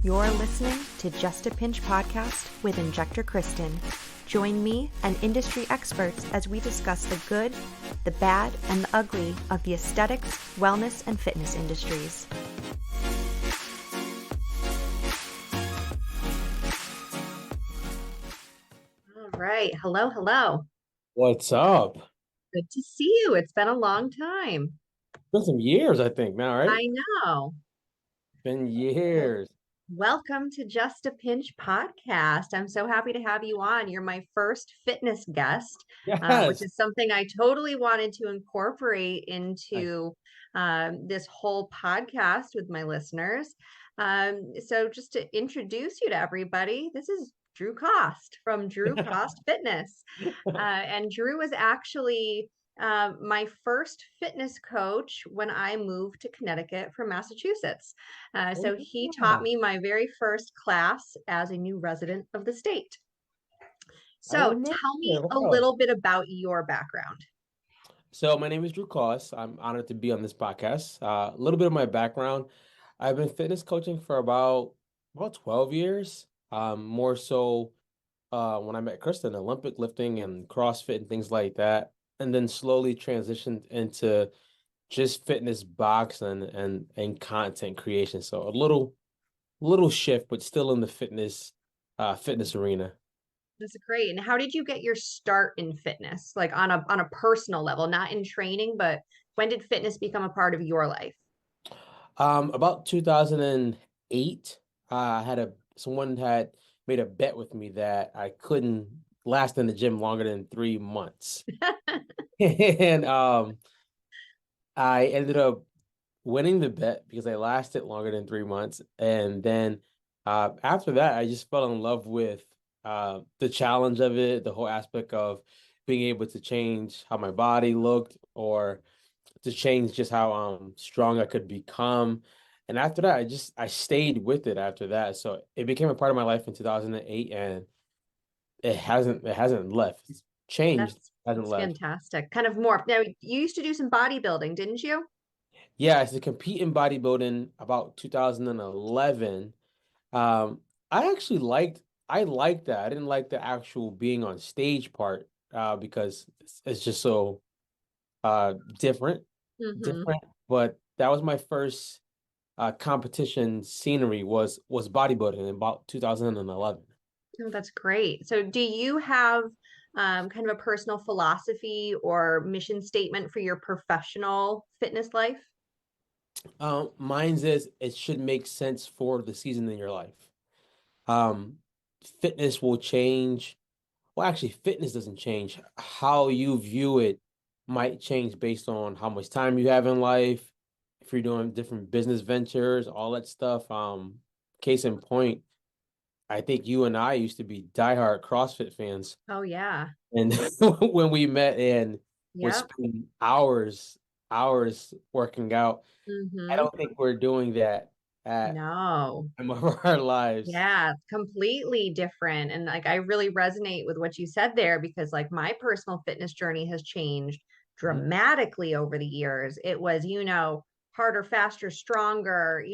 You're listening to Just a Pinch podcast with Injector Kristen. Join me and industry experts as we discuss the good, the bad, and the ugly of the aesthetics, wellness, and fitness industries. All right. Hello, hello. What's up? Good to see you. It's been a long time. It's been some years, I think now, right? I know. Been years. Welcome to Just a Pinch podcast. I'm so happy to have you on. You're my first fitness guest, which Yes. is something I totally wanted to incorporate Nice. into this whole podcast with my listeners. So just to introduce you to everybody, this is Drew Cost from Drew Cost Fitness. And Drew was actually my first fitness coach when I moved to Connecticut from Massachusetts. So he taught Oh, me my very first class as a new resident of the state. I So remember. tell me a Wow. little bit about your background. So my name is Drew Koss. I'm honored to be on this podcast. A little bit of my background. I've been fitness coaching for about 12 years. More so when I met Kristen, Olympic lifting and CrossFit and things like that. And then slowly transitioned into just fitness boxing and content creation. So a little shift, but still in the fitness arena. That's great. And how did you get your start in fitness? Like on a personal level, not in training, but when did fitness become a part of your life? About 2008, someone had made a bet with me that I couldn't last in the gym longer than 3 months. And I ended up winning the bet because I lasted longer than 3 months. And then after that, I just fell in love with the challenge of it, the whole aspect of being able to change how my body looked or to change just how strong I could become. And after that, I stayed with it after that. So it became a part of my life in 2008 and it hasn't left. It's changed, hasn't That's left. fantastic. Kind of more. Now, you used to do some bodybuilding, didn't you? Yeah, I used to compete in bodybuilding about 2011. Um, I liked that. I didn't like the actual being on stage part because it's just so different, Mm-hmm. different. But that was my first competition scenery was bodybuilding in about 2011. Oh, that's great. So, do you have kind of a personal philosophy or mission statement for your professional fitness life? Mine says it should make sense for the season in your life. Um, Fitness will change. Well, actually, fitness doesn't change. How you view it might change based on how much time you have in life, if you're doing different business ventures, all that stuff. Case in point, I think you and I used to be diehard CrossFit fans. Oh, yeah. And when we met and would Yep. spend hours working out, I Mm-hmm. don't think we're doing that at No. time of our lives. Yeah, completely different. And like I really resonate with what you said there because like my personal fitness journey has changed Mhm. dramatically over the years. It was, harder, faster, stronger,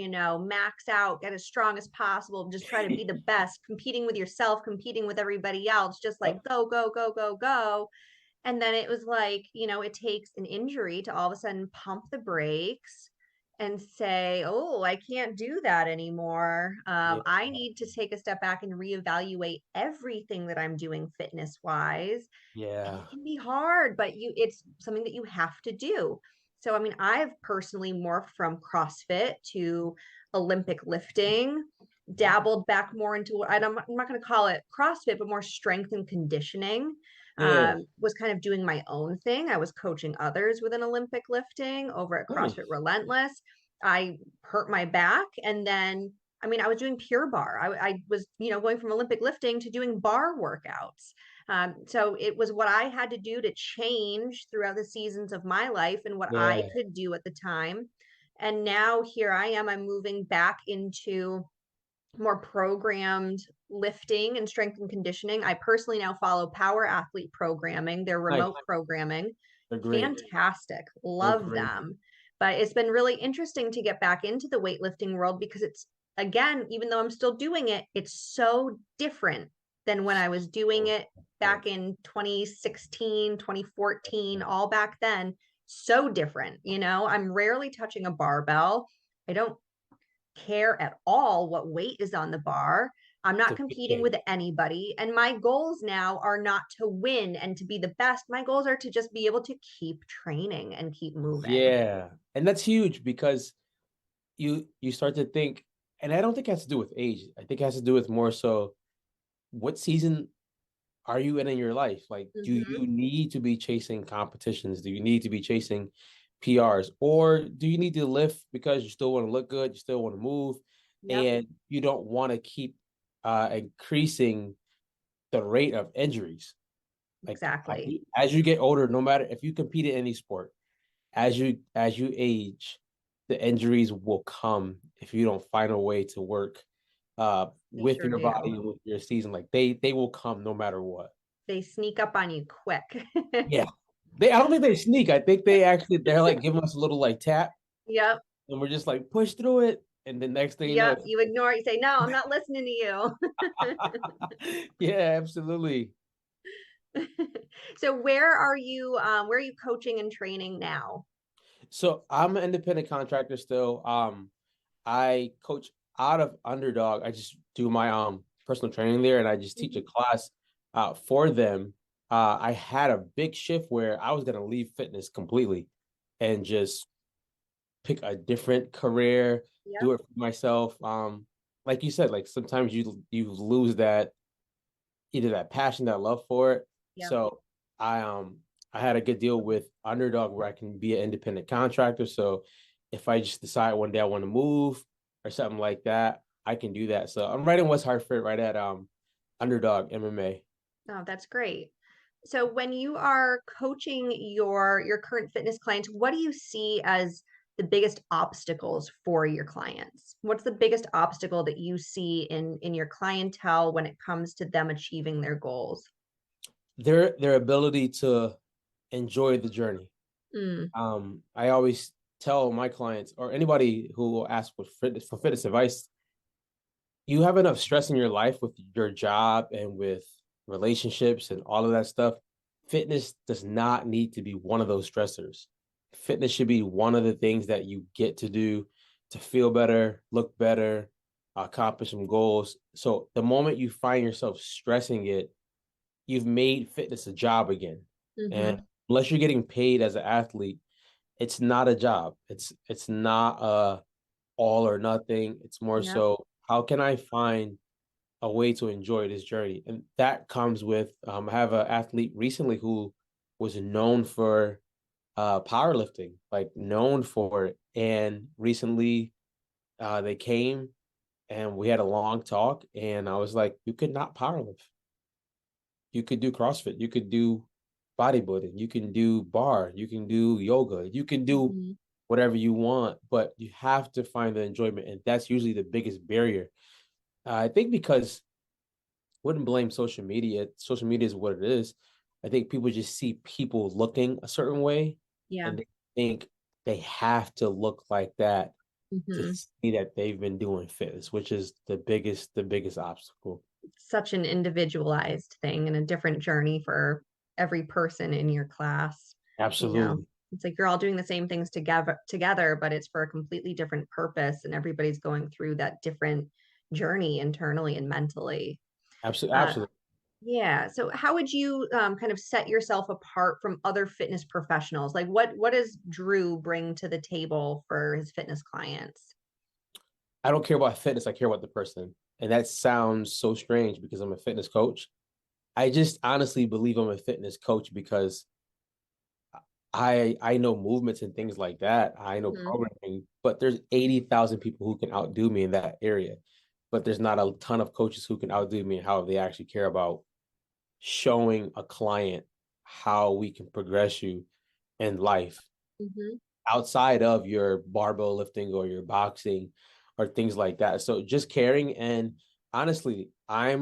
max out, get as strong as possible, just try to be the best, competing with yourself, competing with everybody else, just like Yep. go, go, go, go, go. And then it was like, it takes an injury to all of a sudden pump the brakes and say, oh, I can't do that anymore. Yeah. I need to take a step back and reevaluate everything that I'm doing fitness wise. And Yeah. it can be hard, but it's something that you have to do. So, I mean, I've personally morphed from CrossFit to Olympic lifting, dabbled back more into what I'm not going to call it CrossFit, but more strength and conditioning. Yeah. Was kind of doing my own thing. I was coaching others within Olympic lifting over at CrossFit Nice. Relentless. I hurt my back, and then I mean, I was doing pure bar. I was, going from Olympic lifting to doing bar workouts. So it was what I had to do to change throughout the seasons of my life and what I Yeah. could do at the time. And now here I am. I'm moving back into more programmed lifting and strength and conditioning. I personally now follow Power Athlete programming, their Nice. remote programming. They're great. Fantastic. They're Love great. them. But it's been really interesting to get back into the weightlifting world because it's again, even though I'm still doing it, it's so different than when I was doing So it different. back in 2016, 2014, all back then. So different. I'm rarely touching a barbell. I don't care at all what weight is on the bar. I'm It's not a big competing game. with anybody. And my goals now are not to win and to be the best. My goals are to just be able to keep training and keep moving. Yeah. And that's huge because you start to think, and I don't think it has to do with age. I think it has to do with more so what season are you in your life? Like, do Mm-hmm. you need to be chasing competitions? Do you need to be chasing PRs? Or do you need to lift because you still want to look good, you still want to move, Yep, and you don't want to keep increasing the rate of injuries? Like exactly. as you get older, no matter if you compete in any sport, as you age, the injuries will come if you don't find a way to work They with sure your body do. and with your season. Like they will come no matter what. They sneak up on you quick. Yeah. I don't think they sneak. I think they're like giving us a little like tap Yep. and we're just like push through it. And the next thing you know, Yep. You ignore it. You say, no, I'm not listening to you. yeah, absolutely. So where are you coaching and training now? So I'm an independent contractor still. I coach out of Underdog. I just do my personal training there and I just teach a Mhm. class for them. I had a big shift where I was gonna leave fitness completely and just pick a different career, do Yep. it for myself. Like you said, like sometimes you lose that either that passion, that love for it. Yep. So I had a good deal with Underdog where I can be an independent contractor. So if I just decide one day I want to move or something like that, I can do that. So I'm right in West Hartford, right at Underdog MMA. Oh, that's great. So when you are coaching your current fitness clients, what do you see as the biggest obstacles for your clients? What's the biggest obstacle that you see in your clientele when it comes to them achieving their goals? Their ability to enjoy the journey. Mm, I always tell my clients or anybody who will ask for fitness advice, you have enough stress in your life with your job and with relationships and all of that stuff. Fitness does not need to be one of those stressors. Fitness should be one of the things that you get to do to feel better, look better, accomplish some goals. So the moment you find yourself stressing it, you've made fitness a job again. And mm-hmm. unless you're getting paid as an athlete, it's not a job. It's not a all or nothing. It's more Yep. so how can I find a way to enjoy this journey? And that comes with I have an athlete recently who was known for powerlifting, like known for it. And recently they came and we had a long talk and I was like, you could not powerlift. You could do CrossFit, you could do bodybuilding, you can do bar, you can do yoga, you can do Mm-hmm. whatever you want, but you have to find the enjoyment. And that's usually the biggest barrier. I think because wouldn't blame social media. Social media is what it is. I think people just see people looking a certain way Yeah. and they think they have to look like that to Mm-hmm. see that they've been doing fitness, which is the biggest obstacle. Such an individualized thing and a different journey for every person in your class. You know, Absolutely. it's like you're all doing the same things together, but it's for a completely different purpose, and everybody's going through that different journey internally and mentally. Absolutely. Uh, Absolutely. yeah. So, how would you kind of set yourself apart from other fitness professionals? Like, what does Drew bring to the table for his fitness clients? I don't care about fitness. I care about the person. And that sounds so strange because I'm a fitness coach. I just honestly believe I'm a fitness coach because I know movements and things like that. I know Hmm. programming, but there's 80,000 people who can outdo me in that area. But there's not a ton of coaches who can outdo me in how they actually care about showing a client how we can progress you in life Hmm. outside of your barbell lifting or your boxing or things like that. So just caring and honestly, I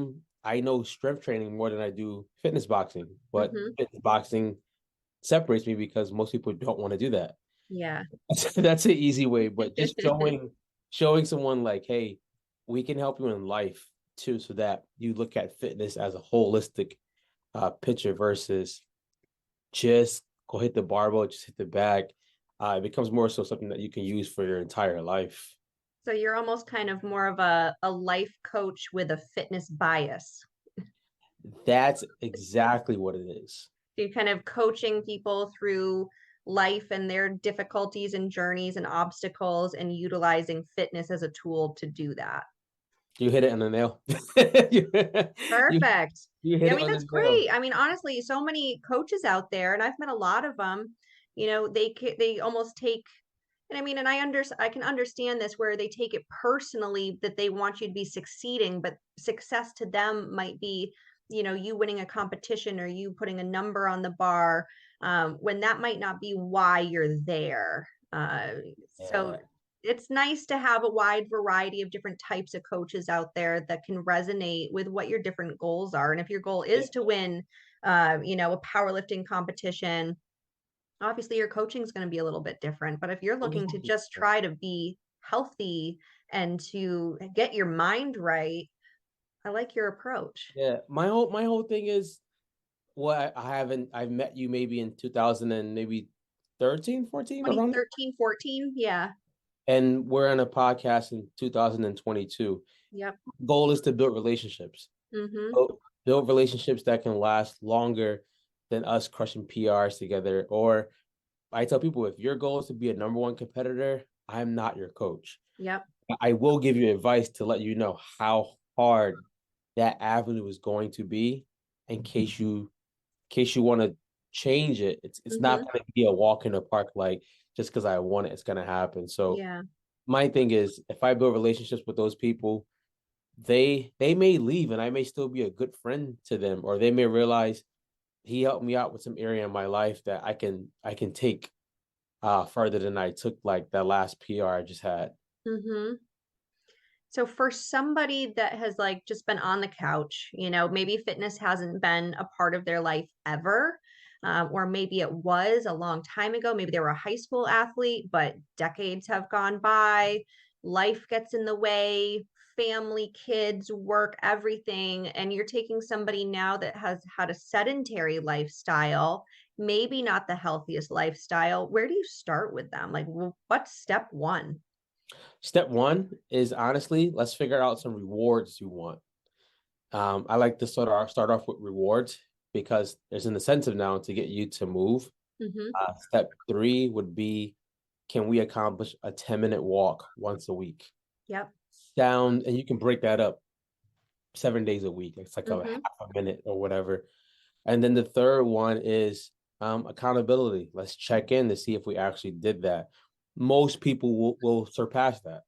know strength training more than I do fitness boxing, but Hmm. fitness boxing separates me because most people don't want to do that. Yeah. That's an easy way, but just showing someone like, hey, we can help you in life too, so that you look at fitness as a holistic picture versus just go hit the barbell, just hit the bag. It becomes more so something that you can use for your entire life. So you're almost kind of more of a life coach with a fitness bias. That's exactly what it is. So you're kind of coaching people through life and their difficulties and journeys and obstacles and utilizing fitness as a tool to do that. You hit it on the nail. you, you Perfect. you Yeah, hit I it mean, on that's the nail. great. I mean, honestly, so many coaches out there, and I've met a lot of them, they almost take, and I mean, and I can understand this where they take it personally that they want you to be succeeding, but success to them might be, you winning a competition or you putting a number on the bar, when that might not be why you're there. So Yeah. it's nice to have a wide variety of different types of coaches out there that can resonate with what your different goals are. And if your goal Yeah. is to win, a powerlifting competition, obviously your coaching is going to be a little bit different. But if you're looking to just try to be healthy and to get your mind right, I like your approach. Yeah. My whole thing is, well, I've met you maybe in 2000 and maybe 13, 14 around there. 2013, 14. Yeah. And we're on a podcast in 2022. Yep. Goal is to build relationships. Mm-hmm. Build relationships that can last longer than us crushing PRs together. Or I tell people, if your goal is to be a number one competitor, I'm not your coach. Yep. I will give you advice to let you know how hard that avenue is going to be in case you want to change it. It's not Mm-hmm. going to be a walk in the park like just because I want it, it's going to happen. So Yeah. my thing is, if I build relationships with those people, they may leave and I may still be a good friend to them, or they may realize he helped me out with some area in my life that I can take further than I took like that last PR I just had. Mm-hmm. So for somebody that has like just been on the couch, maybe fitness hasn't been a part of their life ever, or maybe it was a long time ago. Maybe they were a high school athlete, but decades have gone by. Life gets in the way, family, kids, work, everything. And you're taking somebody now that has had a sedentary lifestyle, maybe not the healthiest lifestyle. Where do you start with them? Like, what's step one? Step one is honestly, let's figure out some rewards you want. I like to start off with rewards because there's an incentive now to get you to move. Mm-hmm. Step three would be, can we accomplish a 10-minute walk once a week? Yep. And you can break that up 7 days a week. It's like a half Mm-hmm. a minute or whatever. And then the third one is accountability. Let's check in to see if we actually did that. Most people will surpass that.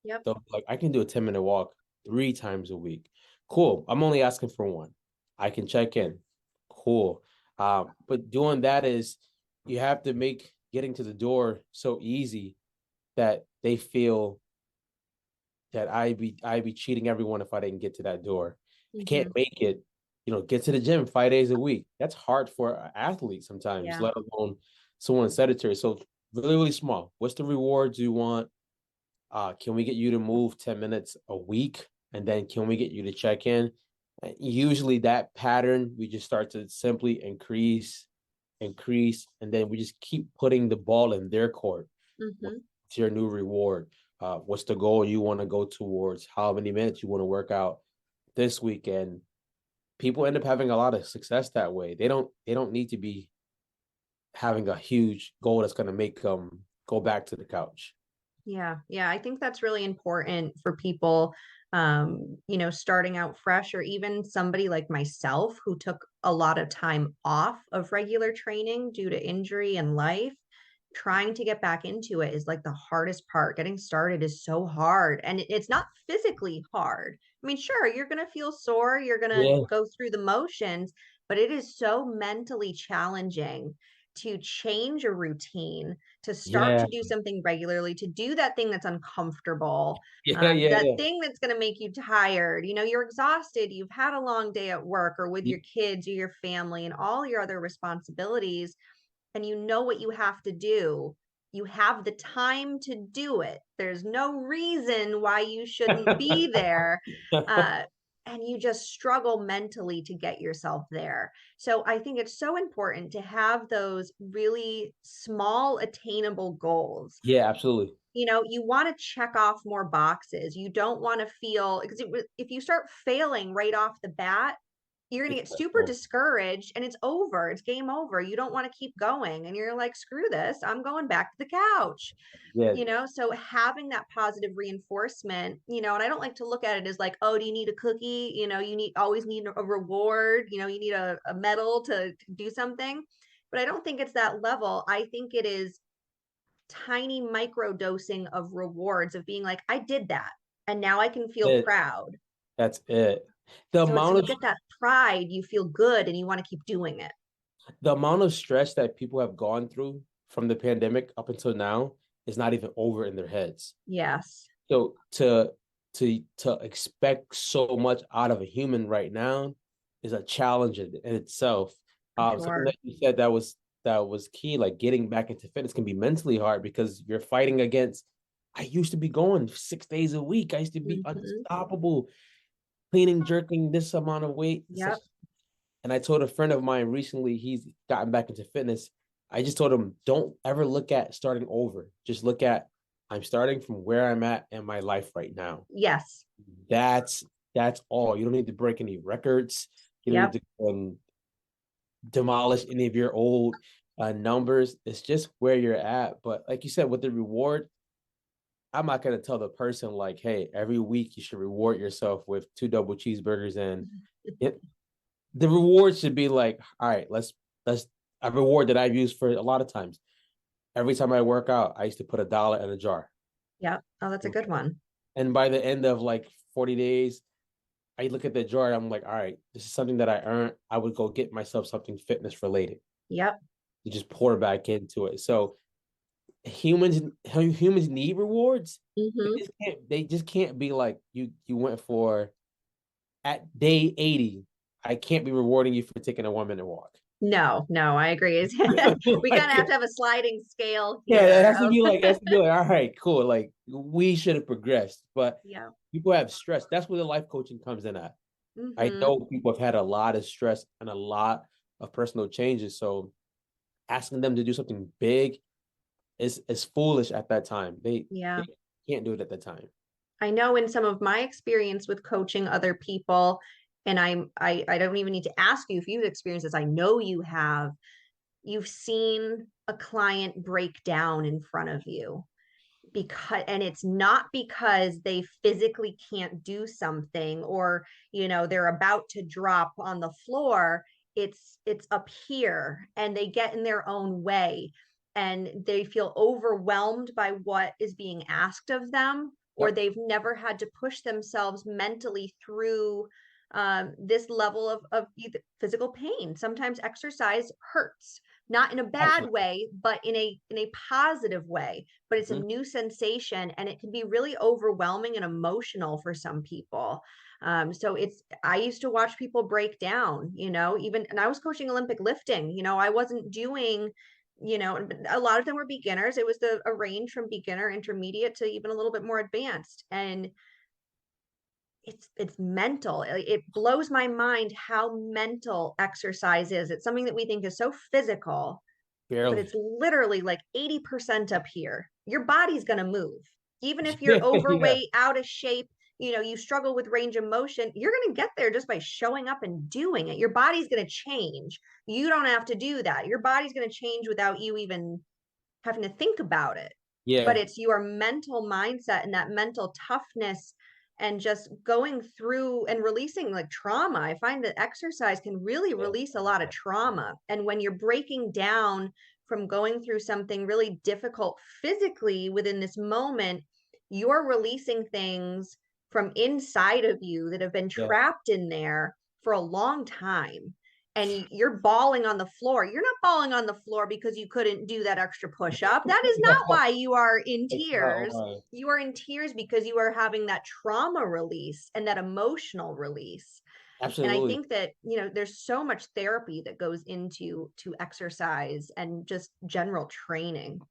Yep. So like I can do a 10-minute walk 3 times a week. Cool. I'm only asking for one. I can check in. Cool. But doing that is you have to make getting to the door so easy that they feel that I'd be cheating everyone if I didn't get to that door. I can't Mm-hmm. make it, get to the gym 5 days a week. That's hard for an athlete sometimes, Yeah. let alone someone sedentary. So really, really small. What's the rewards you want? Can we get you to move 10 minutes a week? And then can we get you to check in? Usually that pattern, we just start to simply increase, and then we just keep putting the ball in their court. Mm-hmm. What's your new reward? What's the goal you want to go towards? How many minutes you want to work out this weekend? People end up having a lot of success that way. They don't need to be having a huge goal that's going to make them go back to the couch. Yeah. Yeah. I think that's really important for people, starting out fresh, or even somebody like myself who took a lot of time off of regular training due to injury and life. Trying to get back into it is like the hardest part. Getting started is so hard, and it's not physically hard. I mean, sure, you're going to feel sore, you're going to Yeah, go through the motions, but it is so mentally challenging to change a routine, to start yeah, to do something regularly, to do that thing that's uncomfortable, yeah, yeah, that yeah. thing that's going to make you tired. You're exhausted, you've had a long day at work or with your kids or your family and all your other responsibilities, and you know what you have to do. you have the time to do it. There's no reason why you shouldn't be there. Uh, and you just struggle mentally to get yourself there. So I think it's so important to have those really small, attainable goals. Yeah, absolutely. You want to check off more boxes. You don't want to feel, because if you start failing right off the bat, you're going to get super discouraged and it's over. It's game over. You don't want to keep going. And you're like, screw this. I'm going back to the couch. Yeah, So having that positive reinforcement, and I don't like to look at it as like, oh, do you need a cookie? Always need a reward, you need a medal to do something. But I don't think it's that level. I think it is tiny micro dosing of rewards of being like, I did that. And now I can feel it, proud. that's it. The So amount you of get that pride, you feel good and you want to keep doing it. the amount of stress that people have gone through from the pandemic up until now is not even over in their heads. Yes. So to expect so much out of a human right now is a challenge in itself. For Something sure. that you said that was key, like getting back into fitness can be mentally hard because you're fighting against. I used to be going 6 days a week. I used to be unstoppable, cleaning, jerking this amount of weight. Yep. And I told a friend of mine recently, he's gotten back into fitness. I just told him, don't ever look at starting over. Just look at, I'm starting from where I'm at in my life right now. Yes. That's that's all. You don't need to break any records. You don't Yep. need to demolish any of your old numbers. It's just where you're at. But like you said, with the reward, I'm not gonna tell the person like, hey, every week you should reward yourself with 2 double cheeseburgers and it, the reward should be like, all right, let's a reward that I've used for a lot of times. Every time I work out, I used to put $1 in a jar. Yep. Oh, that's a good one. And by the end of like 40 days, I look at the jar and I'm like, all right, this is something that I earned. I would go get myself something fitness related Yep. to just pour back into it. So humans need rewards. Mm-hmm. They just can't be like you went for at day 80. I can't be rewarding you for taking a 1 minute walk. No, I agree. We kind of have Like, to have a sliding scale yeah, that here has to of be like all right, cool. Like we should have progressed, but yeah. people have stress. That's where the life coaching comes in at. I Mm-hmm. know people have had a lot of stress and a lot of personal changes. So asking them to do something big is foolish at that time. Yeah. They can't do it at that time. I know in some of my experience with coaching other people, and I don't even need to ask you if you've experienced this. I know you have. You've seen a client break down in front of you and it's not because they physically can't do something or they're about to drop on the floor. It's up here and they get in their own way and they feel overwhelmed by what is being asked of them, or Yep. they've never had to push themselves mentally through this level of either physical pain. Sometimes exercise hurts, not in a bad Absolutely. way, but in a positive way. But it's a Mhm. new sensation, and it can be really overwhelming and emotional for some people. So I used to watch people break down, even, and I was coaching Olympic lifting. I wasn't doing, a lot of them were beginners. It was a range from beginner, intermediate to even a little bit more advanced. And it's mental. It blows my mind how mental exercise is. It's something that we think is so physical, but Barely. it's literally like 80% up here. Your body's going to move. Even if you're Yeah. overweight, out of shape, you struggle with range of motion, you're going to get there just by showing up and doing it. Your body's going to change. You don't have to do that. Your body's going to change without you even having to think about it. But Yeah. it's your mental mindset and that mental toughness and just going through and releasing like trauma. I find that exercise can really Yeah. release a lot of trauma. And when you're breaking down from going through something really difficult physically within this moment, you're releasing things from inside of you that have been Yeah. trapped in there for a long time. And you're bawling on the floor. You're not bawling on the floor because you couldn't do that extra push up. That is not why you are in That's not tears. why. You are in tears because you are having that trauma release and that emotional release. And I Absolutely. think that, there's so much therapy that goes into exercise and just general training.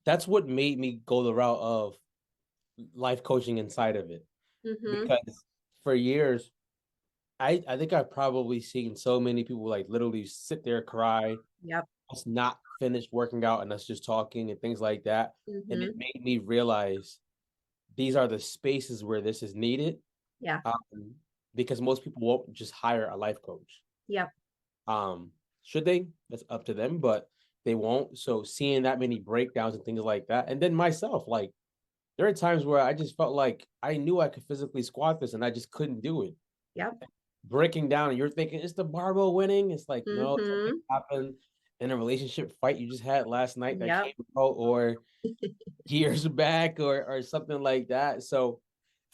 that's what made me go the route of life coaching inside of it. Mm-hmm. Because for years, I think I've probably seen so many people like literally sit there, cry, Yep. us not finished working out and us just talking and things like that. And it Mm-hmm. made me realize these are the spaces where this is needed. Yeah. Um, because most people won't just hire a life coach. Yep. Um, should they? That's up to them, but they won't. So seeing that many breakdowns and things like that, and then myself, like there are times where I just felt like I knew I could physically squat this and I just couldn't do it. Yep. Breaking down, and you're thinking it's the barbell winning. It's like, no, something Mm-hmm. happened in a relationship fight you just had last night that Yep. came out, or years back, or something like that. So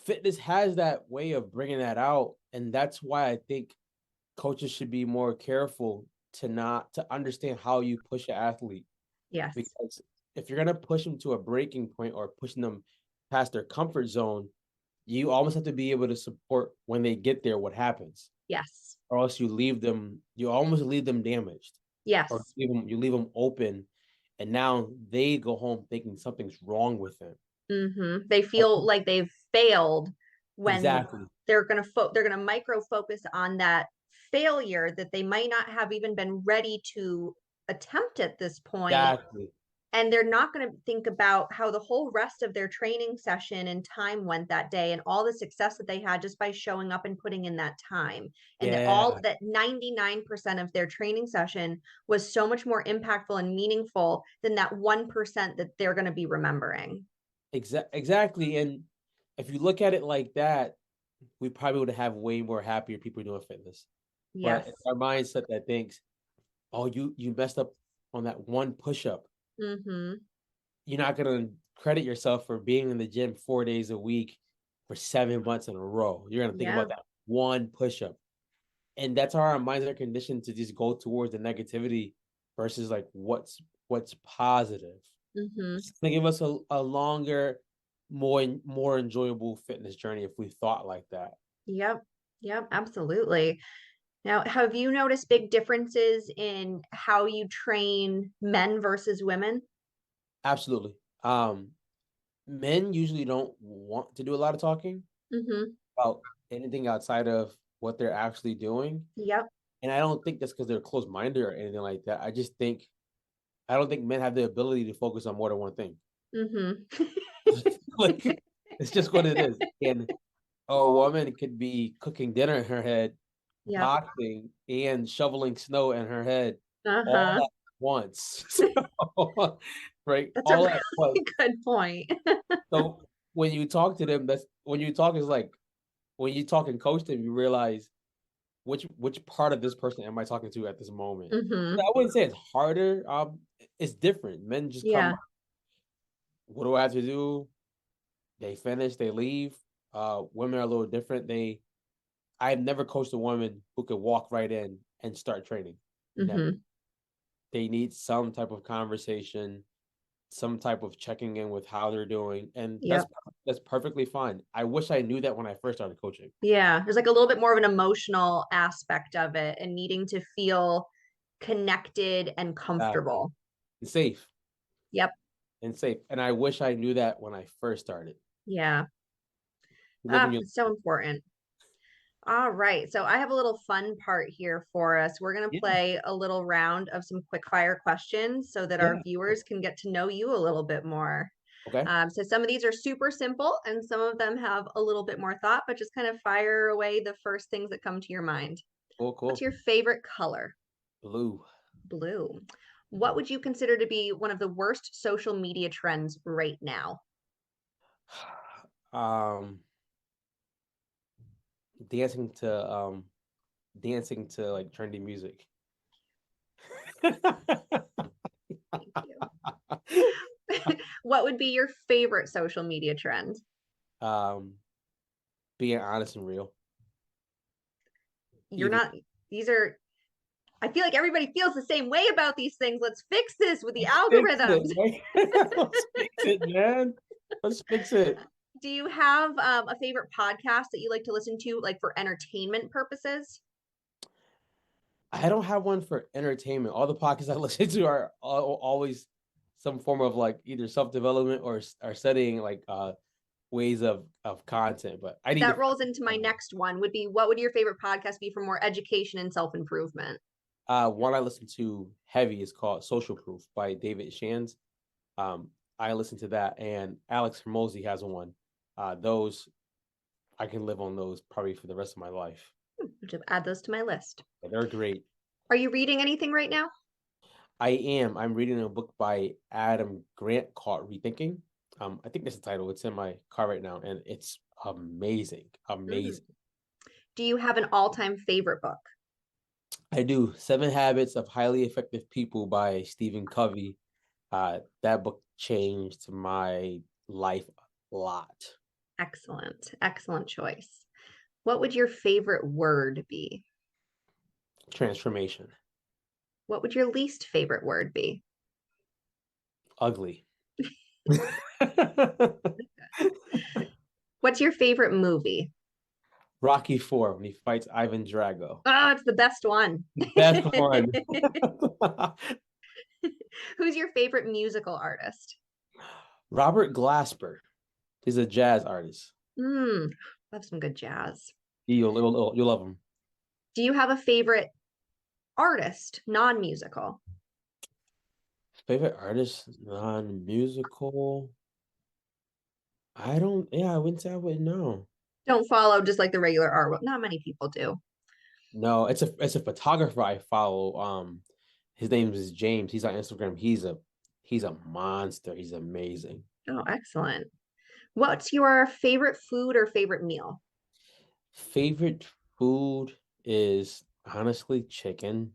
fitness has that way of bringing that out, and that's why I think coaches should be more careful to understand how you push an athlete, Yes. because if you're gonna push them to a breaking point or pushing them past their comfort zone, you almost have to be able to support when they get there what happens, Yes. or else you almost leave them damaged, or Yes. you leave them open, and now they go home thinking something's wrong with them. Mm-hmm. They feel like they've failed when Exactly. they're gonna micro focus on that failure that they might not have even been ready to attempt at this point. Exactly. And they're not going to think about how the whole rest of their training session and time went that day and all the success that they had just by showing up and putting in that time, and that all Yeah. that 99% of their training session was so much more impactful and meaningful than that 1% that they're going to be remembering. Exactly. And if you look at it like that, we probably would have way more happier people doing fitness. But it's Yes. our mindset that thinks, oh, you messed up on that one push up. Mm-hmm. You're not gonna credit yourself for being in the gym 4 days a week for 7 months in a row. You're gonna think Yeah. about that one push up. And that's how our minds are conditioned to just go towards the negativity versus like what's positive. Mm-hmm. It's gonna give us a longer, more enjoyable fitness journey if we thought like that. Yep. Yep. Absolutely. Now, have you noticed big differences in how you train men versus women? Absolutely. Men usually don't want to do a lot of talking Mm-hmm. about anything outside of what they're actually doing. Yep. And I don't think that's because they're closed minded or anything like that. I don't think men have the ability to focus on more than one thing. Mm-hmm. Like it's just what it is. And a woman could be cooking dinner in her head, Yep. boxing, and shoveling snow in her head all Uh-huh. at once. So, right? That's a All at once. really good point. So when you talk to them, that's when you talk is like when you talk and coach them, you realize which part of this person am I talking to at this moment. Mm-hmm. I wouldn't say it's harder. It's different. Men just come. Yeah. What do I have to do? They finish. They leave. Women are a little different. I've never coached a woman who could walk right in and start training. Never. Mm-hmm. They need some type of conversation, some type of checking in with how they're doing, and Yep. that's perfectly fine. I wish I knew that when I first started coaching. Yeah. There's like a little bit more of an emotional aspect of it and needing to feel connected and Exactly. comfortable. And safe Yep. and safe. And I wish I knew that when I first started. Yeah. You live in Ah, your it's so important. All right. So I have a little fun part here for us. We're going to yeah, play a little round of some quick fire questions so that our yeah. viewers can get to know you a little bit more. Okay. So some of these are super simple and some of them have a little bit more thought, but just kind of fire away the first things that come to your mind. Cool, What's cool. your favorite color? Blue. Blue. What would you consider to be one of the worst social media trends right now? Um, dancing to like trendy music. Thank you. What would be your favorite social media trend? um, being honest and real. You're Either not, these are, I feel like everybody feels the same way about these things. Let's fix this with the let's fix it, algorithms. man. Let's fix it, man. Let's fix it. Do you have a favorite podcast that you like to listen to, like for entertainment purposes? I don't have one for entertainment. All the podcasts I listen to are always some form of like either self-development or studying like ways of content. But I need That to rolls into my next one would be, what would your favorite podcast be for more education and self-improvement? one I listen to heavy is called Social Proof by David Shands. I listen to that, and Alex Hermosi has one. Those I can live on those probably for the rest of my life. Just add those to my list. They're great. Are you reading anything right now? I am. I'm reading a book by Adam Grant called Rethinking. I think that's the title. It's in my car right now, and it's amazing. Amazing. Do you have an all-time favorite book? I do. 7 Habits of Highly Effective People by Stephen Covey. That book changed my life a lot. Excellent. Excellent choice. What would your favorite word be? Transformation. What would your least favorite word be? Ugly. What's your favorite movie? Rocky IV when he fights Ivan Drago. Oh, it's the best one. Best one. Who's your favorite musical artist? Robert Glasper. He's a jazz artist. Love some good jazz. You'll love him. Do you have a favorite artist, non-musical? Favorite artist, non-musical? I wouldn't say I would know. Don't follow just like the regular art world. Not many people do. No, it's a photographer I follow. His name is James. He's on Instagram. He's a monster. He's amazing. Oh, excellent. What's your favorite food or favorite meal? Favorite food is honestly chicken.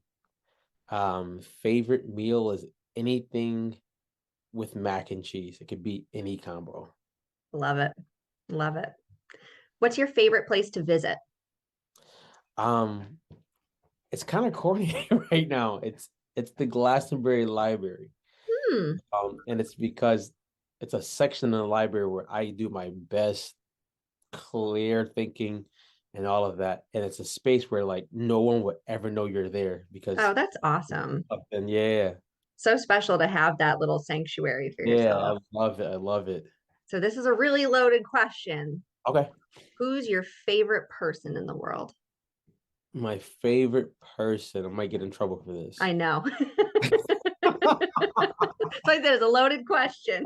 Favorite meal is anything with mac and cheese. It could be any combo. Love it. Love it. What's your favorite place to visit? It's kind of corny right now. It's the Glastonbury Library. And it's because it's a section in the library where I do my best clear thinking and all of that. And it's a space where like no one would ever know you're there because that's awesome. and yeah. So special to have that little sanctuary for Yeah, yourself. I love it. I love it. So this is a really loaded question. Okay. Who's your favorite person in the world? My favorite person. I might get in trouble for this. I know. So there's a loaded question.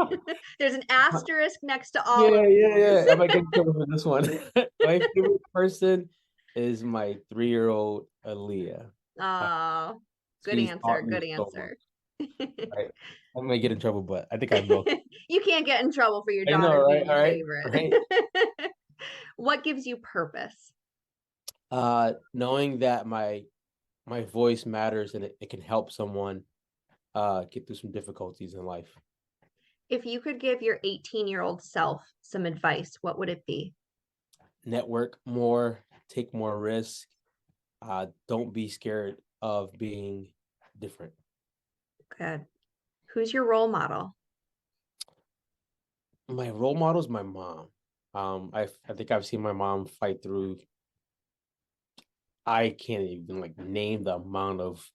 There's an asterisk next to all of these. Yeah. I might get in trouble for this one. My favorite person is my 3-year-old Aaliyah. Oh, good She's answer. taught me Good so answer. Right. I might get in trouble, but I think I will. You can't get in trouble for your I daughter know, being right? your favorite. Right. What gives you purpose? Knowing that my voice matters and it can help someone get through some difficulties in life. If you could give your 18-year-old self some advice, what would it be? Network more, take more risk. Don't be scared of being different. Good. Who's your role model? My role model is my mom. I think I've seen my mom fight through. I can't even like name the amount of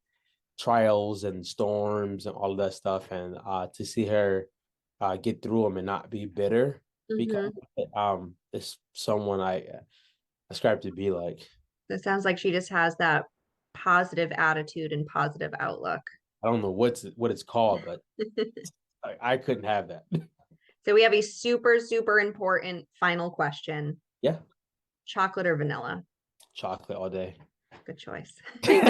trials and storms and all of that stuff, and to see her get through them and not be bitter because it's someone I ascribe to be like. It sounds like she just has that positive attitude and positive outlook. I don't know what it's called, but I couldn't have that. So we have a super, super important final question. Yeah. Chocolate or vanilla? Chocolate all day. Good choice. All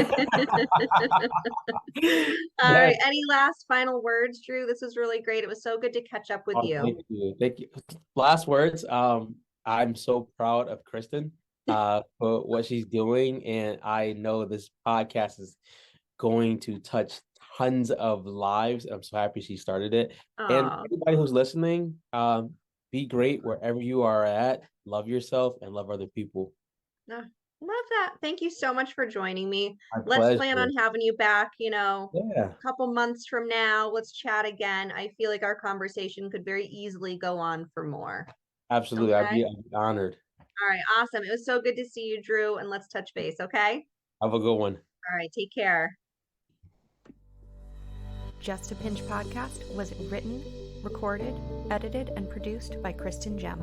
right. Any last final words, Drew? This was really great. It was so good to catch up with you. Thank you. Thank you. Last words. I'm so proud of Kristen for what she's doing. And I know this podcast is going to touch tons of lives. I'm so happy she started it. And everybody who's listening, be great wherever you are at. Love yourself and love other people. Love that. Thank you so much for joining me. Let's plan on having you back, a Yeah. couple months from now. Let's chat again. I feel like our conversation could very easily go on for more. Absolutely. Okay? I'd be honored. All right. Awesome. It was so good to see you, Drew. And let's touch base. Okay. Have a good one. All right. Take care. Just a Pinch podcast was written, recorded, edited, and produced by Kristen Gem.